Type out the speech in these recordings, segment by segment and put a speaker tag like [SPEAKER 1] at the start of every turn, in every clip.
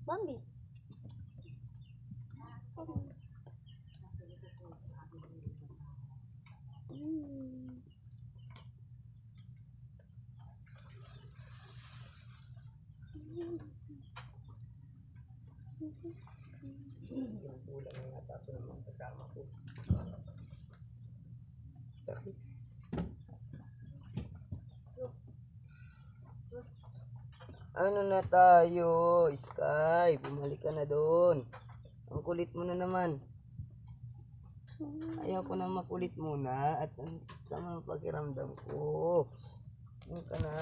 [SPEAKER 1] Bambi.
[SPEAKER 2] Yung kulang na natato ng mga kasama ko. Bakit? Ano na tayo, Sky? Bumalik ka na doon. Ang kulit mo na naman. Ayaw ko na makulit muna at ang sama ng pakiramdam ko. Ano ka na?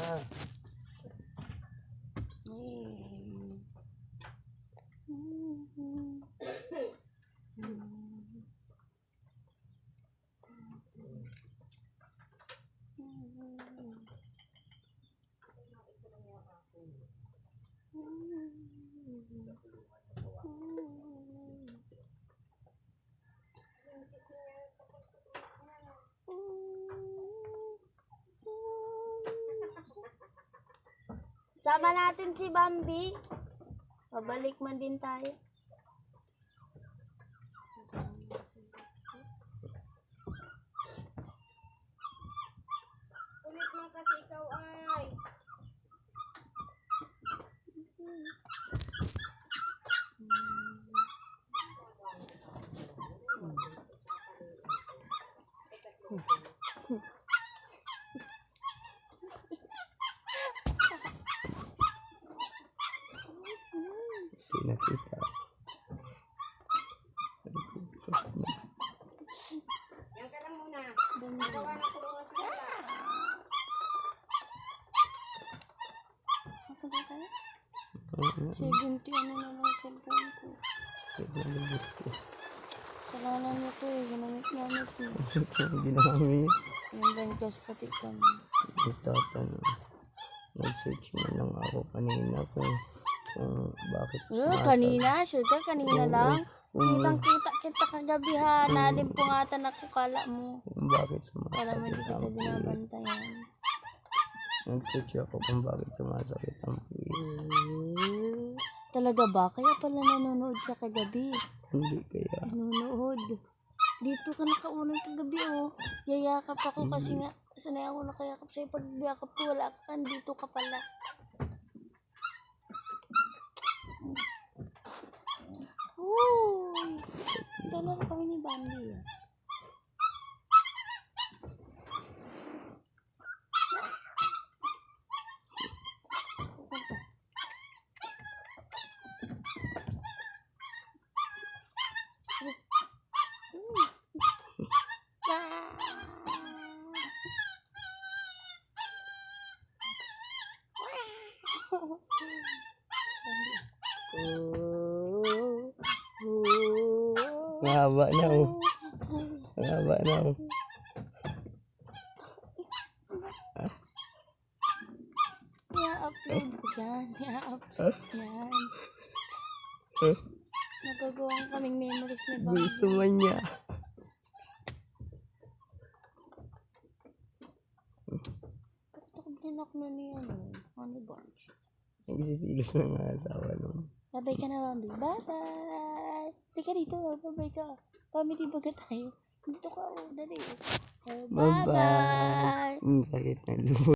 [SPEAKER 1] Sama natin si Bambi. Pabalik man din tayo.
[SPEAKER 3] Ulit mo kasi ikaw ay.
[SPEAKER 2] Nakita.
[SPEAKER 3] Yan ka lang muna. Nagawa na tulungan sila.
[SPEAKER 1] Ako ba tayo? 70 ano na lang cellphone ko. Kasalanan mo to eh. Ginamit-gamit mo.
[SPEAKER 2] Ginamit.
[SPEAKER 1] Yung Dreamcast pati kami.
[SPEAKER 2] Nag-search na lang ako kanina kung bakit
[SPEAKER 1] Kanina, sure ka, kanina lang. Kitang-kita kita kagabi ha. Nalimpungatan ako, kala mo.
[SPEAKER 2] Kung bakit
[SPEAKER 1] Kala mo
[SPEAKER 2] sumasakit
[SPEAKER 1] hindi kita
[SPEAKER 2] ang puwit.
[SPEAKER 1] binabantayan.
[SPEAKER 2] Nag-search ako kung bakit sumasakit ang puwit.
[SPEAKER 1] Talaga ba? Kaya pala nanonood siya kagabi.
[SPEAKER 2] Hindi kaya.
[SPEAKER 1] Nanonood. Dito ka nakaunang kagabi oh. Yayakap ako kasi nga sanay ako nakayakap sa'yo. Pag yakap ko wala ka, dito ka pala. Uy! Talaga kami ni Bambi ah.
[SPEAKER 2] Mahaba na oh. Mahaba na oh.
[SPEAKER 1] I-upload ko yan. I-upload yan. Nagagawa ko kaming memories ni Bambi.
[SPEAKER 2] Gusto man niya.
[SPEAKER 1] Takot din ako na niya ano bunch.
[SPEAKER 2] Nagsisilos na nga asawa nun.
[SPEAKER 1] Babay ka na Bambi. Bye-bye! Halika dito. Babay ka. Family baga tayo. Dito ka oh. Dali.
[SPEAKER 2] Bye-bye. Ang sakit na luha.